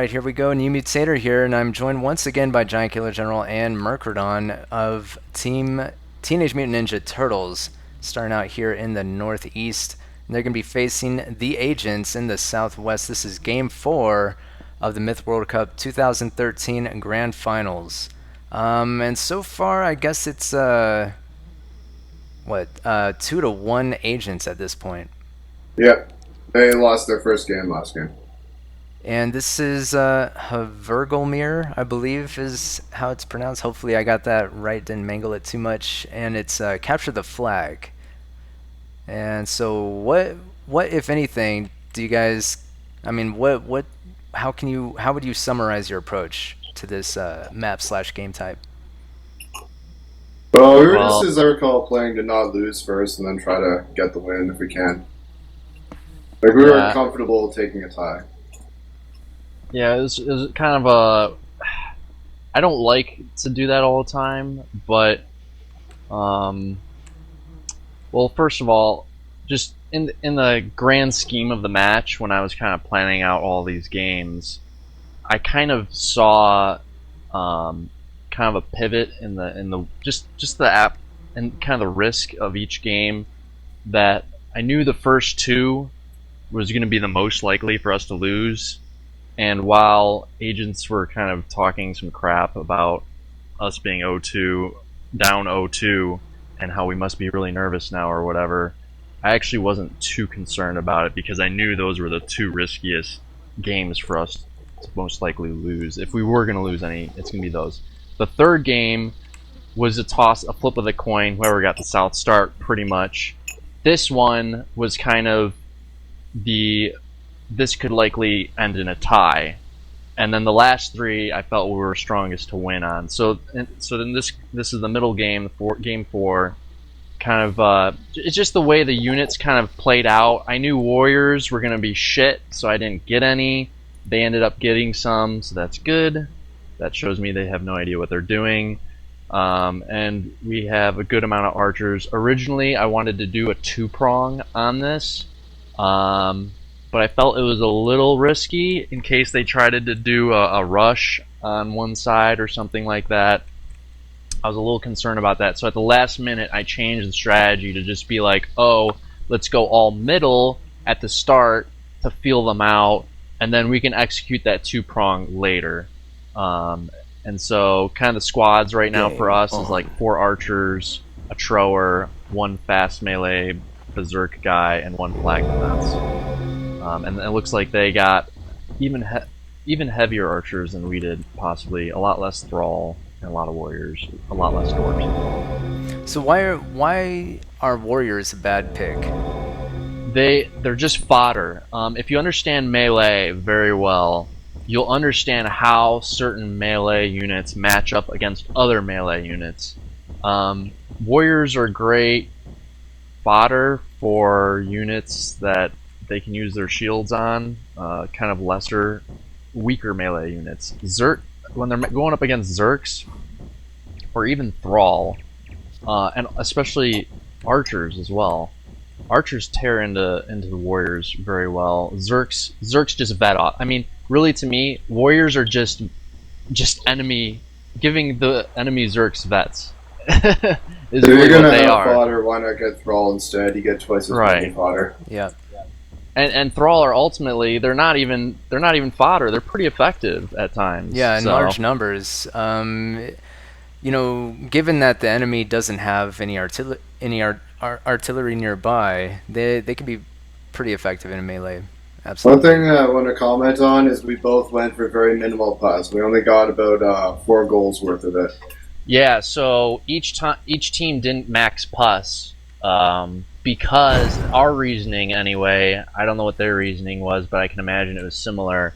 Alright, here we go. New Mutator here, and I'm joined once again by Giant Killer General and Myrk of Team Teenage Mutant Ninja Turtles, starting out here in the Northeast. And they're going to be facing the Agents in the Southwest. This is Game 4 of the Myth World Cup 2013 Grand Finals. And so far, I guess it's, 2-1 Agents at this point. Yep. They lost their first game last game. And this is Havergelmir, I believe is how it's pronounced. Hopefully I got that right, didn't mangle it too much. And it's Capture the Flag. And so what if anything, do you guys, I mean, how would you summarize your approach to this map/game type? Well, we were just, as I recall, playing to not lose first and then try to get the win if we can. Like, we were comfortable taking a tie. Yeah, it was kind of a... I don't like to do that all the time, but... well, first of all, just in the grand scheme of the match, when I was kind of planning out all these games, I kind of saw kind of a pivot in the just the app and kind of the risk of each game, that I knew the first two was going to be the most likely for us to lose. And while Agents were kind of talking some crap about us being 0-2, down 0-2, and how we must be really nervous now or whatever, I actually wasn't too concerned about it because I knew those were the two riskiest games for us to most likely lose. If we were going to lose any, it's going to be those. The third game was a flip of the coin, whoever got the south start, pretty much. This one was kind of this could likely end in a tie, and then the last three I felt we were strongest to win on. So then this is the middle game, game 4. Kind of it's just the way the units kind of played out. I knew Warriors were gonna be shit, so I didn't get any. They ended up getting some, so that's good. That shows me they have no idea what they're doing. And we have a good amount of archers. Originally, I wanted to do a 2-prong on this. But I felt it was a little risky in case they tried to do a rush on one side or something like that. I was a little concerned about that. So at the last minute, I changed the strategy to just be like, oh, let's go all middle at the start to feel them out, and then we can execute that 2-prong later. And so kind of the squads right now for us is like 4 archers, a thrower, 1 fast melee berserk guy, and 1 flag defense. And it looks like they got even heavier archers than we did, possibly. A lot less thrall and a lot of warriors, a lot less dwarves. So why are warriors a bad pick? They're just fodder. If you understand melee very well, you'll understand how certain melee units match up against other melee units. Warriors are great fodder for units that they can use their shields on, kind of lesser, weaker melee units. When they're going up against Zerks, or even Thrall, and especially archers as well. Archers tear into the warriors very well. Zerks just vet off. I mean, really, to me, warriors are just enemy, giving the enemy Zerks vets. If you're gonna have fodder, why not get Thrall instead? You get twice as many fodder. Yeah. And Thrall are ultimately, they're not even fodder. They're pretty effective at times. Yeah, in large numbers. You know, given that the enemy doesn't have any artillery nearby, they can be pretty effective in melee. Absolutely. One thing I want to comment on is we both went for very minimal pus. We only got about 4 goals worth of it. Yeah, so each team didn't max pus. Because our reasoning, anyway, I don't know what their reasoning was, but I can imagine it was similar.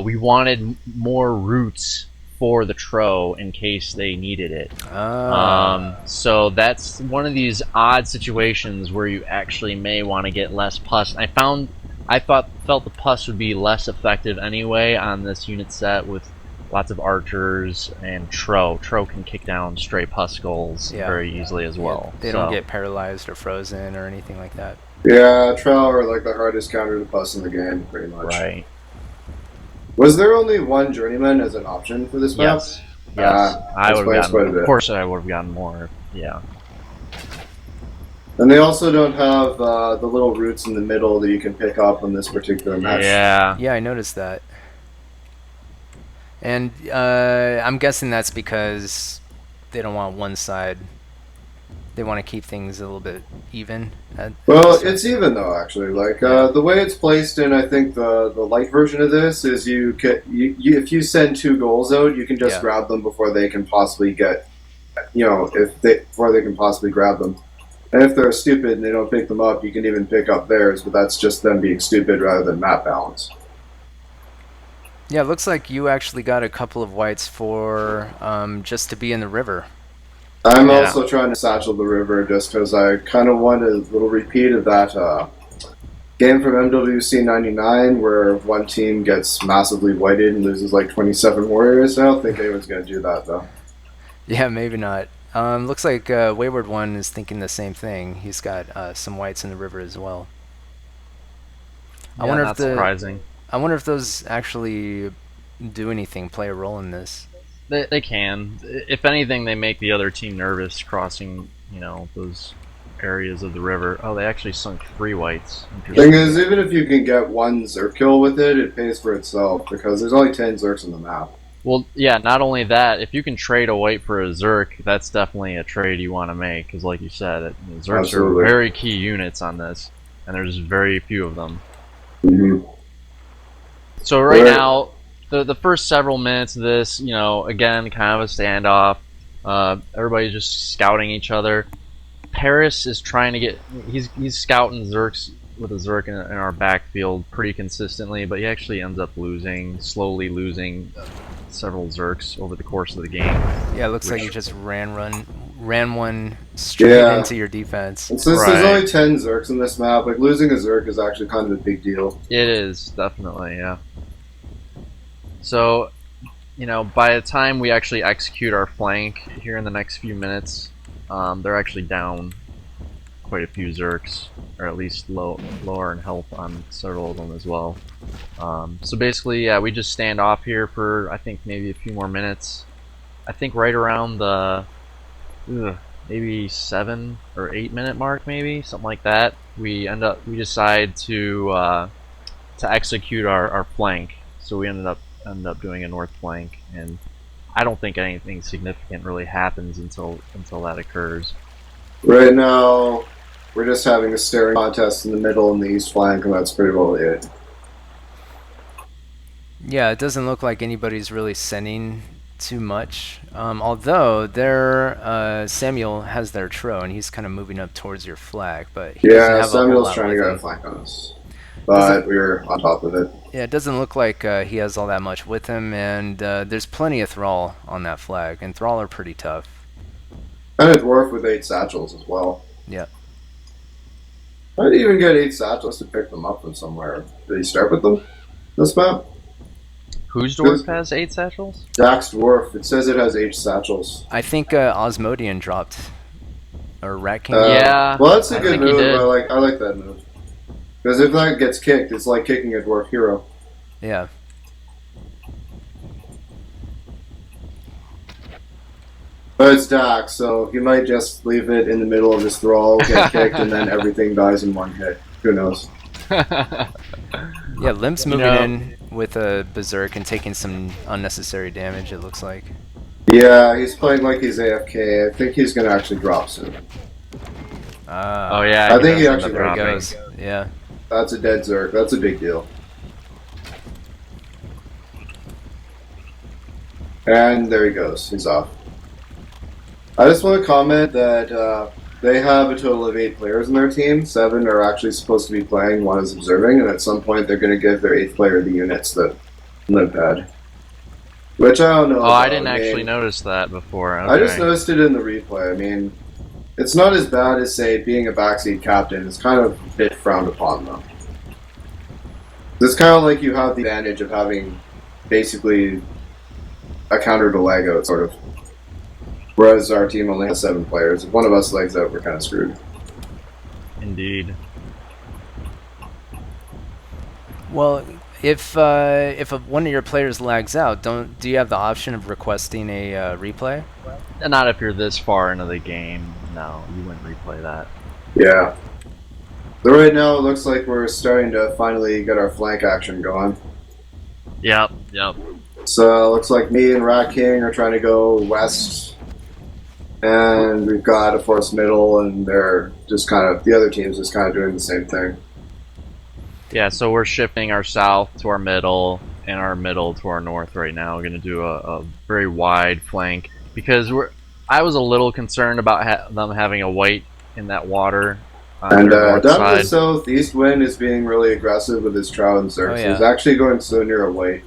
We wanted more roots for the Tro in case they needed it. So that's one of these odd situations where you actually may want to get less pus. I felt the pus would be less effective anyway on this unit set with lots of archers and Tro. Tro can kick down stray pus skulls very easily as well. Yeah, they don't get paralyzed or frozen or anything like that. Yeah, Tro are like the hardest counter to pus in the game, pretty much. Right. Was there only one journeyman as an option for this map? Yes. Yes. I would have gotten. Of course, I would have gotten more. Yeah. And they also don't have the little roots in the middle that you can pick up on this particular match. Yeah. Yeah, I noticed that. And I'm guessing that's because they don't want one side. They want to keep things a little bit even. Well, it's even though actually. Like the way it's placed in, I think the light version of this is if you send 2 goals out, you can just grab them before they can possibly get, before they can possibly grab them. And if they're stupid and they don't pick them up, you can even pick up theirs, but that's just them being stupid rather than map balance. Yeah, it looks like you actually got a couple of whites for just to be in the river. I'm also trying to satchel the river just because I kind of want a little repeat of that game from MWC2013 where one team gets massively whited and loses like 27 warriors. I don't think anyone's going to do that, though. Yeah, maybe not. Looks like Wayward One is thinking the same thing. He's got some whites in the river as well. I wonder if surprising. I wonder if those actually do anything, play a role in this. They can. If anything, they make the other team nervous crossing, those areas of the river. Oh, they actually sunk 3 whites. Thing is, even if you can get 1 Zerk kill with it, it pays for itself because there's only 10 Zerks on the map. Well, yeah, not only that, if you can trade a white for a Zerk, that's definitely a trade you want to make because, like you said, Zerks are very key units on this, and there's very few of them. Mm-hmm. So right now, the first several minutes of this, again, kind of a standoff. Everybody's just scouting each other. Paris is trying to get... He's scouting Zerks with a Zerk in our backfield pretty consistently, but he actually ends up slowly losing several Zerks over the course of the game. Yeah, it looks like you just ran one straight into your defense. And since there's only 10 Zerks in this map, like losing a Zerk is actually kind of a big deal. It is, definitely, yeah. So, by the time we actually execute our flank here in the next few minutes, they're actually down quite a few Zerks, or at least lower in health on several of them as well. So basically, yeah, we just stand off here for, I think, maybe a few more minutes. I think right around the maybe 7 or 8 minute mark, maybe something like that. We decide to execute our flank. So we ended up doing a north flank, and I don't think anything significant really happens until that occurs. Right now, we're just having a staring contest in the middle and the east flank, and that's pretty well it. Yeah, it doesn't look like anybody's really sending too much. Although Samuel has their tro, and he's kind of moving up towards your flag, but Samuel's trying to get a flank on us, but we're on top of it. Yeah, it doesn't look like he has all that much with him, and there's plenty of Thrall on that flag, and Thrall are pretty tough. And a dwarf with 8 satchels as well. Yeah. How did he even get 8 satchels to pick them up from somewhere? Did he start with them? This map? Whose dwarf has 8 satchels? Dax dwarf. It says it has 8 satchels. I think Osmodian dropped, or Rat King. Yeah. Well, that's a good move. I like that move. Because if that gets kicked, it's like kicking a dwarf hero. Yeah. But it's Dax, so he might just leave it in the middle of his thrall, get kicked, and then everything dies in 1 hit. Who knows? Yeah, Limp's moving in with a Berserk and taking some unnecessary damage, it looks like. Yeah, he's playing like he's AFK. I think he's going to actually drop soon. Oh yeah, I think he actually goes. Yeah. That's a dead Zerk. That's a big deal. And there he goes. He's off. I just want to comment that they have a total of 8 players in their team. 7 are actually supposed to be playing, 1 is observing, and at some point they're going to give their 8th player the units that Limp had. Which I don't know. Oh, I didn't actually notice that before. Okay. I just noticed it in the replay. I mean, it's not as bad as, say, being a backseat captain. It's kind of a bit frowned upon, though. It's kind of like you have the advantage of having basically a counter to leg out, sort of. Whereas our team only has 7 players. If one of us legs out, we're kind of screwed. Indeed. Well, one of your players lags out, do you have the option of requesting a replay? Not if you're this far into the game. No, you wouldn't replay that. Yeah. So right now it looks like we're starting to finally get our flank action going. Yep. So it looks like me and Rat King are trying to go west, and we've got a force middle, and they're just kind of, the other team's just kind of doing the same thing. Yeah, so we're shifting our south to our middle and our middle to our north right now. We're going to do a very wide flank because I was a little concerned about them having a white in that water. And down to the south, East Wind is being really aggressive with his Trout and Zerks. He's actually going so near a white.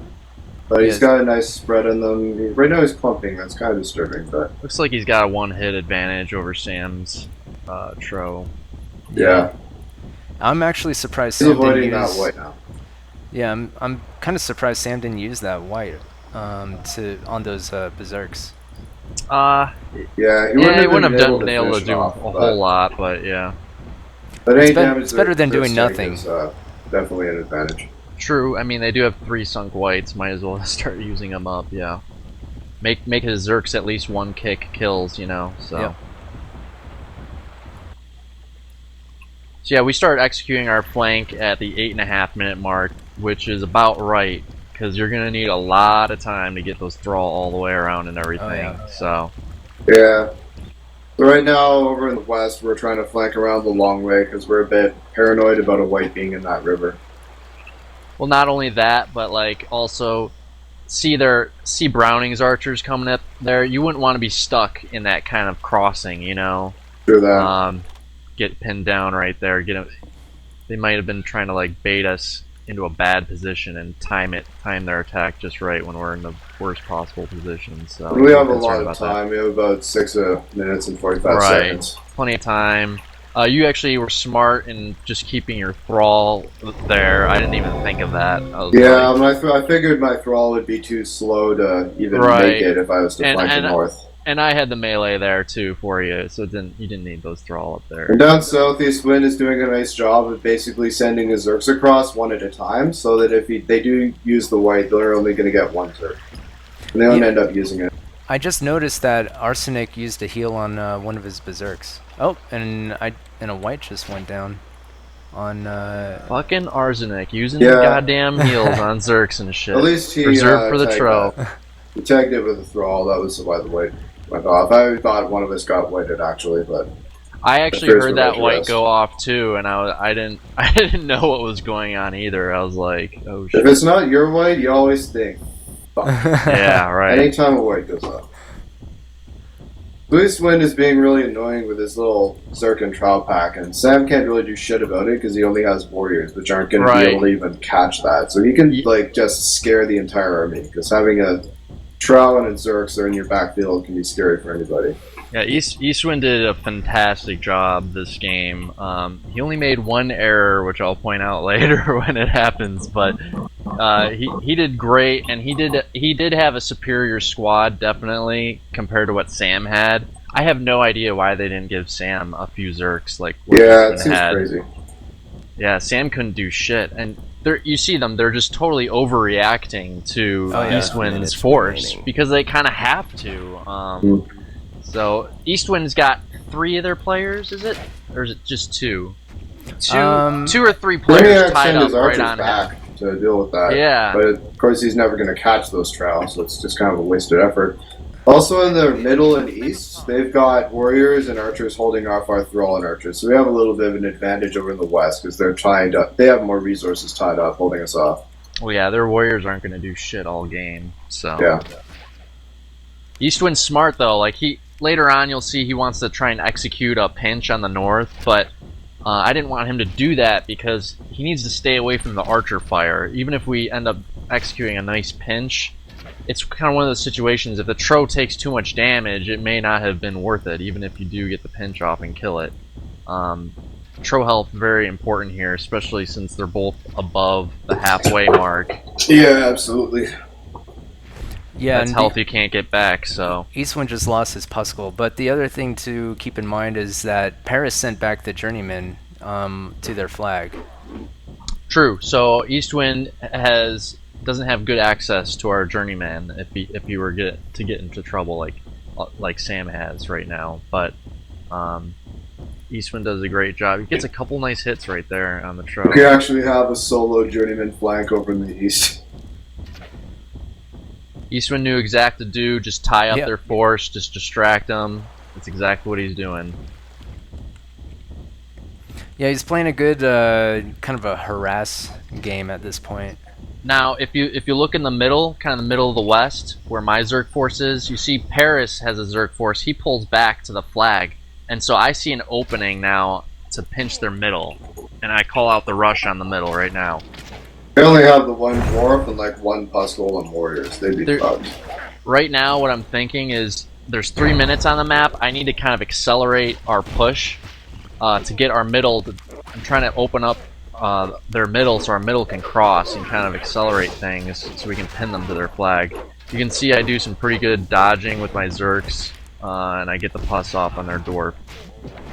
But he's got a nice spread on them. Right now he's clumping. That's kind of disturbing. But looks like he's got a one-hit advantage over Sam's Tro. Yeah. I'm actually surprised Sam didn't use that white now. Yeah, I'm kind of surprised Sam didn't use that white on those berserks. Yeah, he wouldn't have been able to do a whole lot, but yeah. But it's better than doing nothing. Is, definitely an advantage. True. I mean, they do have 3 sunk whites. Might as well start using them up. Yeah. Make his Zerks at least 1 kick kills. You know. So. Yep. So yeah, we started executing our flank at the 8.5 minute mark, which is about right because you're gonna need a lot of time to get those thrall all the way around and everything. Oh, yeah. So. Yeah. So right now, over in the west, we're trying to flank around the long way because we're a bit paranoid about a white being in that river. Well, not only that, but like also see Browning's archers coming up there. You wouldn't want to be stuck in that kind of crossing, you know. True that. Get pinned down right there. They might have been trying to like bait us into a bad position and time their attack just right when we're in the worst possible position. So we have a lot of time. We have about 6 minutes and 45 seconds. Plenty of time. You actually were smart in just keeping your thrall there. I didn't even think of that. I figured my thrall would be too slow to even make it if I was to flank the north. And I had the melee there too for you, so you didn't need those thrall up there. And down south, East Wind is doing a nice job of basically sending his Zerks across one at a time, so that if they do use the white, they're only going to get 1 Zerk. And they don't end up using it. I just noticed that Arsenic used a heal on one of his berserks. Oh, and a white just went down on fucking Arsenic using the goddamn heals on Zerks and shit. At least he reserved for the Tro. He tagged it with a thrall. That was why the white went off. I thought one of us got whited actually, but I actually heard that white go off too, and I didn't know what was going on either. I was like, oh shit. If it's not your white, you always think. Fuck. Yeah, right. Anytime a white goes off. East Wind is being really annoying with his little Zerk and Trout pack, and Sam can't really do shit about it because he only has warriors, which aren't going to be able to even catch that. So he can like just scare the entire army, because having a Trout and a Zerks are in your backfield can be scary for anybody. Yeah, Eastwind did a fantastic job this game. He only made 1 error, which I'll point out later when it happens, but he did great, and he did have a superior squad, definitely, compared to what Sam had. I have no idea why they didn't give Sam a few Zerks like what it seems crazy. Yeah, Sam couldn't do shit, and you see them, they're just totally overreacting to Eastwind's force, because they kind of have to. So Eastwind's got 3 of their players, is it? Or is it just 2? 2 or 3 players tied up right on back to deal with that. Yeah. But of course he's never going to catch those trials, so it's just kind of a wasted effort. Also in the middle and east, they've got warriors and archers holding off our thrall and archers. So we have a little bit of an advantage over in the west because they have more resources tied up holding us off. Well, yeah, their warriors aren't going to do shit all game. So yeah. Eastwind's smart though. Like later on, you'll see he wants to try and execute a pinch on the north, but I didn't want him to do that because he needs to stay away from the archer fire. Even if we end up executing a nice pinch, it's kind of one of those situations, if the Tro takes too much damage, it may not have been worth it, even if you do get the pinch off and kill it. Tro health, very important here, especially since they're both above the halfway mark. Yeah, absolutely. Yeah, that's health you can't get back, so... Eastwind just lost his Puskal, but the other thing to keep in mind is that Paris sent back the Journeyman to their flag. True. So Eastwind doesn't have good access to our journeyman if he were to get into trouble like Sam has right now. But Eastwind does a great job. He gets a couple nice hits right there on the Tro. We actually have a solo journeyman flank over in the east. Eastwind knew exactly to do. Just tie up their force. Just distract them. That's exactly what he's doing. Yeah, he's playing a good kind of a harass game at this point. Now, if you look in the middle, kind of the middle of the west, where my Zerg force is, you see Paris has a Zerg force. He pulls back to the flag, and so I see an opening now to pinch their middle, and I call out the rush on the middle right now. They only have the one dwarf and like one pus golem warriors. They'd be fucked. Right now, what I'm thinking is there's 3 minutes on the map. I need to kind of accelerate our push to get our middle. I'm trying to open up their middle so our middle can cross and kind of accelerate things so we can pin them to their flag. You can see I do some pretty good dodging with my Zerks, and I get the pus off on their dwarf.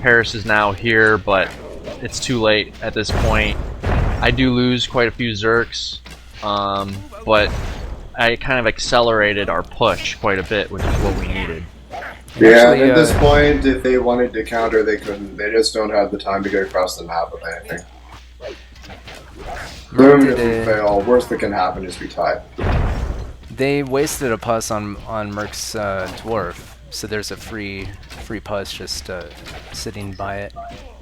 Paris is now here, but it's too late at this point. I do lose quite a few Zerks, but I kind of accelerated our push quite a bit, which is what we needed. Yeah, actually, at this point, if they wanted to counter, they couldn't. They just don't have the time to get across the map with anything. Boom, if we fail, worst that can happen is we tie. They wasted a pus on Myrk's dwarf, so there's a free pus just sitting by it.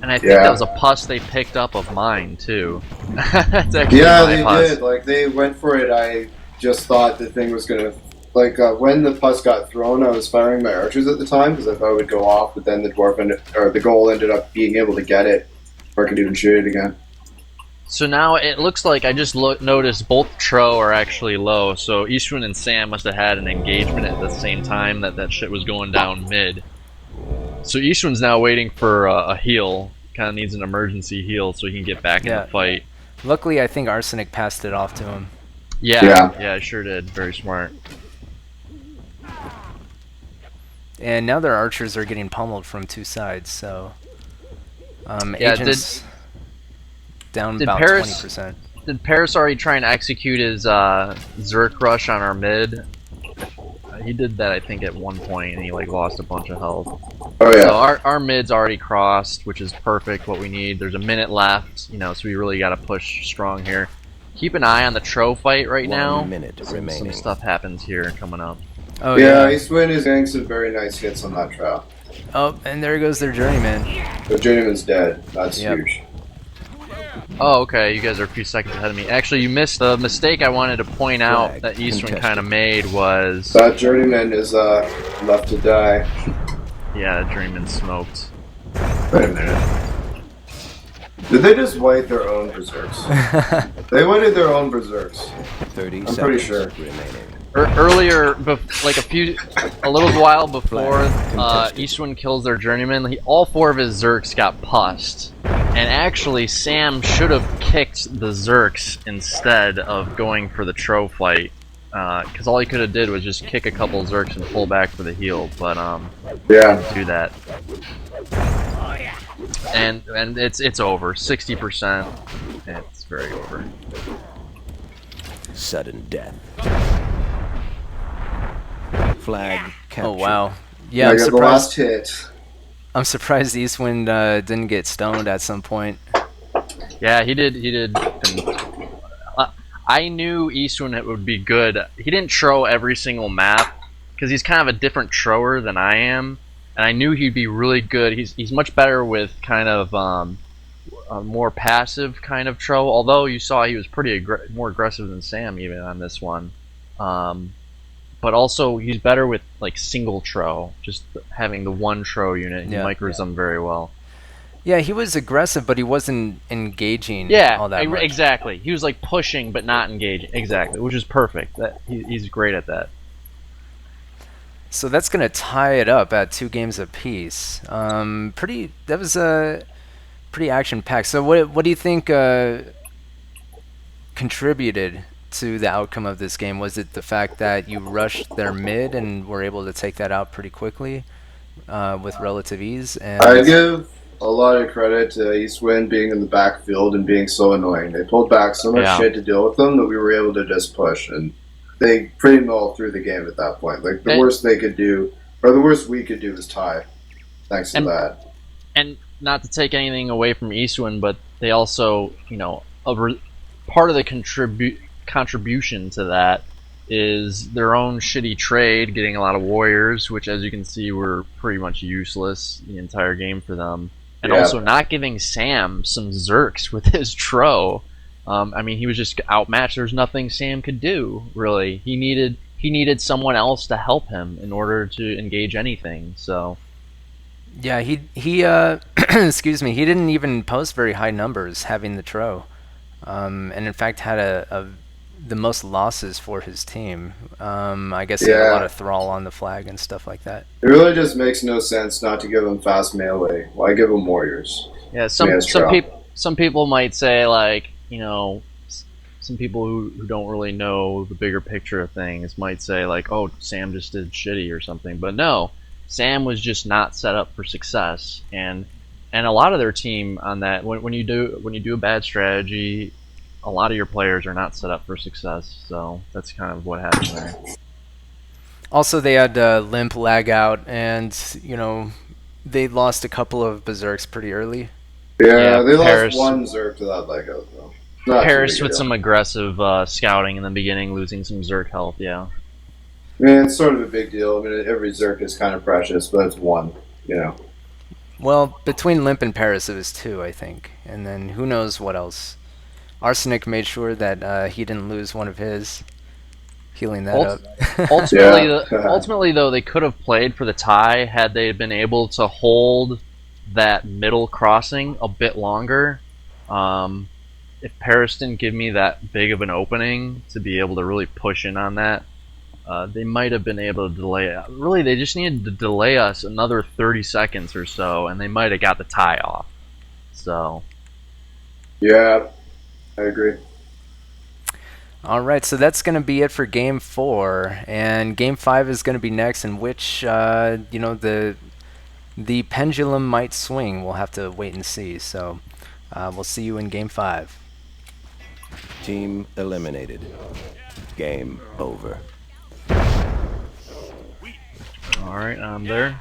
And I think that was a pus they picked up of mine too. That's actually they pus. did. Like they went for it. I just thought the thing was gonna. Like, when the pus got thrown, I was firing my archers at the time because I thought it would go off, but then the the goal ended up being able to get it, or I could even shoot it again. So now it looks like I just noticed both Tro are actually low, so Eastwind and Sam must have had an engagement at the same time that shit was going down mid. So Eastwind's now waiting for a heal, kind of needs an emergency heal so he can get back in the fight. Luckily, I think Arsenic passed it off to him. Yeah, I sure did. Very smart. And now their archers are getting pummeled from 2 sides, so agents down about 20%. Did Paris already try and execute his Zerk rush on our mid? He did that, I think, at one point, and he like lost a bunch of health. Oh yeah. So our mid's already crossed, which is perfect. What we need. There's a minute left, so we really got to push strong here. Keep an eye on the Tro fight right now. 1 minute remaining. Some stuff happens here coming up. Oh yeah, Eastwind is getting some very nice hits on that Tro. Oh, and there goes their journeyman. The journeyman's dead. That's huge. Oh, okay. You guys are a few seconds ahead of me. Actually, you missed the mistake I wanted to point out that Eastwind kind of made was... That journeyman is left to die. Yeah, the journeyman smoked. Wait a minute. Did they just wipe their own berserks? They wiped their own berserks. 30 I'm pretty sure. Remaining. Earlier, like a little while before Eastwind kills their journeyman, all 4 of his Zerks got pussed. And actually, Sam should have kicked the Zerks instead of going for the Tro fight. Because all he could have did was just kick a couple Zerks and pull back for the heal. But, didn't do that. And it's over. 60%. It's very over. Sudden death. Flag captured. Oh wow! Yeah, I got the last hit. I'm surprised Eastwind didn't get stoned at some point. Yeah, he did. He did. I knew Eastwind would be good. He didn't Tro every single map because he's kind of a different Troer than I am, and I knew he'd be really good. He's much better with kind of a more passive kind of Tro. Although you saw he was pretty more aggressive than Sam even on this one. But also, he's better with like single Tro, just having the one Tro unit. He micros them very well. Yeah, he was aggressive, but he wasn't engaging all that much. Exactly. He was like pushing, but not engaging. Exactly, which is perfect. He's great at that. So that's going to tie it up at 2 games apiece. That was pretty action-packed. So what do you think contributed to the outcome of this game? Was it the fact that you rushed their mid and were able to take that out pretty quickly with relative ease? And I give a lot of credit to Eastwind being in the backfield and being so annoying. They pulled back so much shit to deal with them that we were able to just push, and they pretty much threw the game at that point. Like, the worst they could do, or the worst we could do, is tie, thanks to that. And not to take anything away from Eastwind, but they also, you know, part of the contribution to that is their own shitty trade, getting a lot of warriors, which, as you can see, were pretty much useless the entire game for them. And also not giving Sam some Zerks with his Tro. I mean, he was just outmatched. There's nothing Sam could do, really. He needed someone else to help him in order to engage anything. So, yeah, he excuse me, he didn't even post very high numbers having the Tro, and in fact had the most losses for his team. I guess he had a lot of thrall on the flag and stuff like that. It really just makes no sense not to give him fast melee. Why give him warriors? Yeah, some people might say, like, you know, some people who don't really know the bigger picture of things might say, like, oh, Sam just did shitty or something. But no, Sam was just not set up for success, and a lot of their team on that, when you do a bad strategy, a lot of your players are not set up for success. So that's kind of what happened there. Also, they had Limp lag out, and you know, they lost a couple of Berserks pretty early. Yeah, they lost one Zerk to that leg out, though. Paris with some aggressive scouting in the beginning, losing some Zerk health, yeah. I mean, it's sort of a big deal. I mean, every Zerk is kind of precious, but it's one, you know. Well, between Limp and Paris, it was 2, I think. And then who knows what else. Arsenic made sure that he didn't lose one of his, healing that up. Ultimately, though, they could have played for the tie had they been able to hold that middle crossing a bit longer. If Paris didn't give me that big of an opening to be able to really push in on that, they might have been able to delay it. Really, they just needed to delay us another 30 seconds or so, and they might have got the tie off. So, yeah, I agree. All right, so that's going to be it for Game 4, and Game 5 is going to be next, in which you know, the pendulum might swing. We'll have to wait and see. So we'll see you in Game 5. Team eliminated. Game over. all right, I'm there.